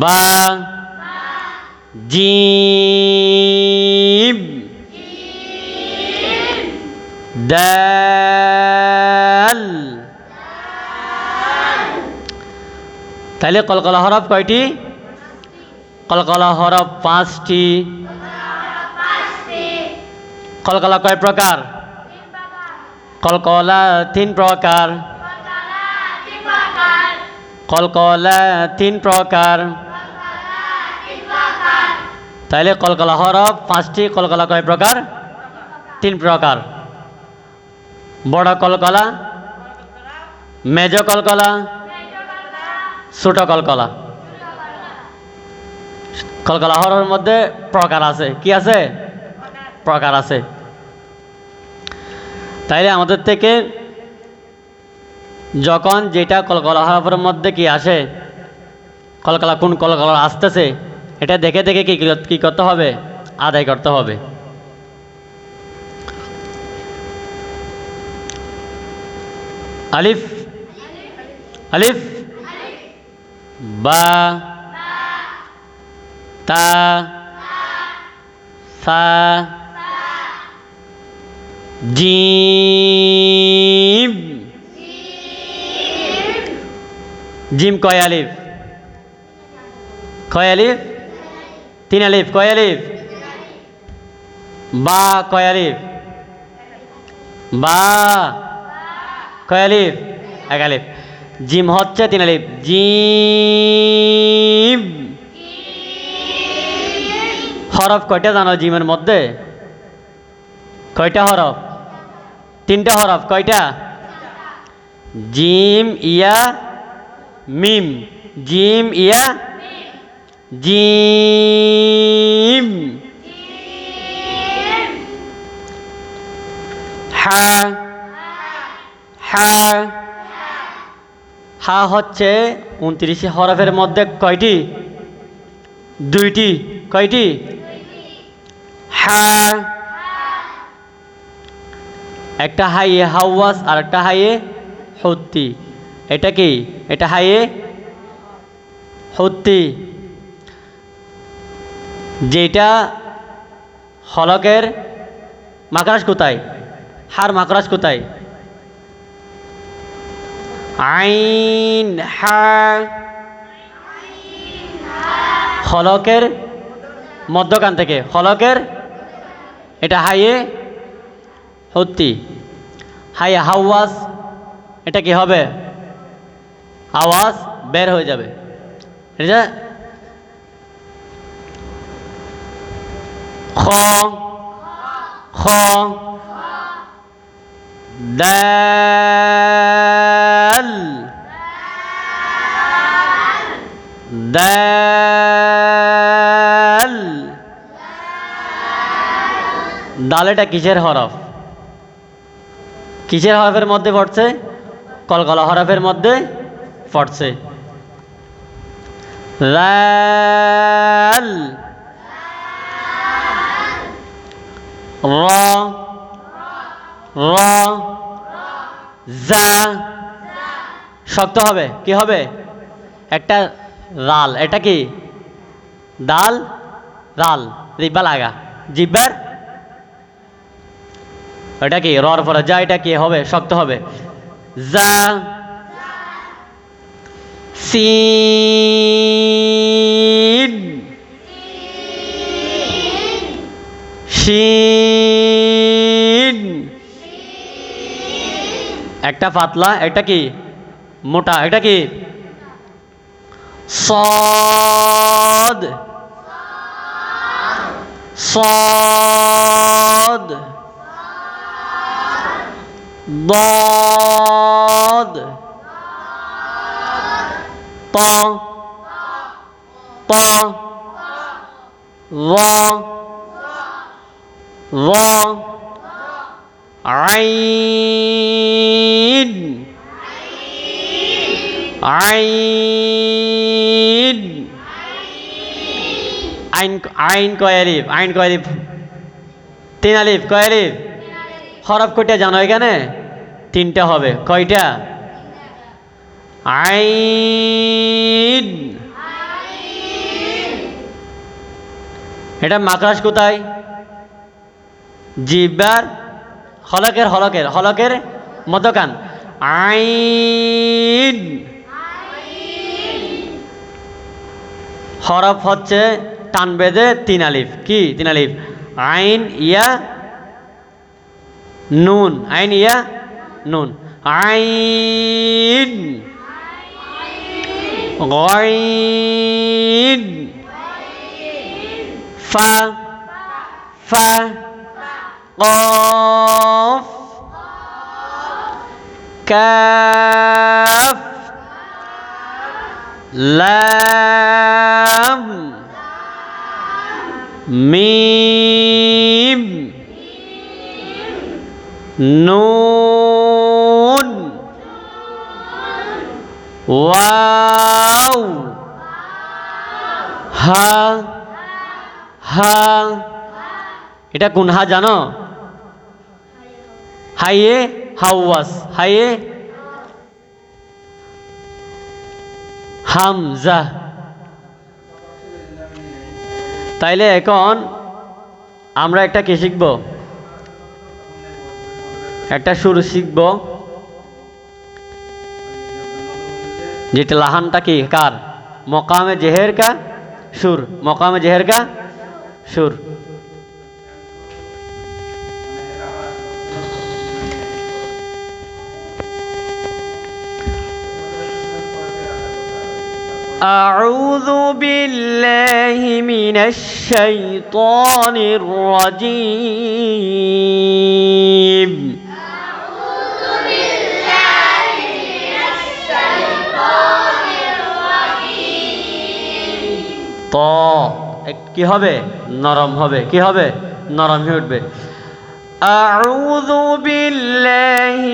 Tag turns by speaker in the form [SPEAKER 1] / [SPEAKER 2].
[SPEAKER 1] বা জিম দাল। তাহলে কলকলা হরফ কয়টি? কলকলা হরফ 5টি। কলকলা কয় প্রকার? কলকলা 3 প্রকার। কলকলা 3 প্রকার। তাহলে কলকলা হরফ 5টি। কলকলা কয় প্রকার? 3 প্রকার। বড় কলকলা, মেজ কলকলা, ছোট কলকলা। কলকলা হরফের মধ্যে প্রকার আছে। কি আছে? প্রকার আছে। তাইলে আমাদের থেকে যখন যেটা কলকলা হরফের মধ্যে কি আসে, কলকলা কোন কলকলা আসতেছে, এটা দেখে দেখে কি করতে হবে? আদায় করতে হবে। আলিফ, আলিফ, বা, তা, সা, জিম। জিম কয় আলিফ? কয় আলিফ? 3 আলিফ। কয় আলিফ? বা কয় আলিফ? বা কয় আলিফ? 1 আলিফ। জিম হচ্ছে 3 আলিফ। জিম। হরফ কয়টা জানো জিমের মধ্যে? কয়টা হরফ? 3টা হরফ। কয়টা? জিম, ইয়া, মিম। জিম, ইয়া, জিম। হা, হা। হা হচ্ছে 29 হরফের মধ্যে কয়টি? 2টি। কয়টি? হা। একটা হাইয়ে হাওয়াস আর একটা হাইয়ে হুত্তি। এটা কি? এটা হাইয়ে হুত্তি। যেটা হলকের মাকরাজ কোথায়? হার মাকরাজ কোথায়? আইন, হা। হলকের মধ্যখান থেকে, হলকের এটা হাইয়ে হুত্তি। হাইয়ে হাওয়াস, এটা কি হবে? আওয়াজ বের হয়ে যাবে। এটা খ, খ, দাল, দাল। দাল এটা কিসের হরফ? কিসের হরফের মধ্যে পড়ছে? কলকলা হরফের মধ্যে পড়ছে। লাল, র, র, জা। শক্ত হবে। কি হবে? একটা রাল। এটা কি? দাল, রাল। জিব্বা লাগা। জিব্বার এটা কি? রর পরে যা। এটা কি হবে? শক্ত হবে। যা, সিন, শিন। একটা পাতলা, এটা কি? মোটা। এটা কি? صاد، صاد، ضاد، ط، ط، ظ، ظ، عين، আইন। আইন, আইন কয় আলিফ? আইন কয় আলিফ? 3 আলিফ। কয় আলিফ? হরফ কয়টা জানো এখানে? 3টা হবে। কয়টা? আইন, এটা মাকড়াস কোথায়? জিহ্বার হলকের মধ্যকান। আইন হরফ হচ্ছে টান বেঁধে 3 আলিফ। কি 3 আলিফ? আইন ইয়া নুন, আইন ইয়া নুন। আইন গইন ফা কফ কাফ লাম মিম নুন ওয়াও হা। এটা কোন হা জানো? হাইয়ে হাওয়াস, হাইয়ে হামজা। তাইলে এখন আমরা একটা কি শিখব? একটা সুর শিখব, যেটা লাহানটা কি কার? মকামে জেহের কা সুর, মকামে জেহের কা সুর। أعوذ بالله من الشيطان الرجيم
[SPEAKER 2] أعوذ بالله من الشيطان الرجيم
[SPEAKER 1] তো কি হবে? নরম হবে। কি হবে? নরম হয়ে উঠবে। আউযু বিল্লাহি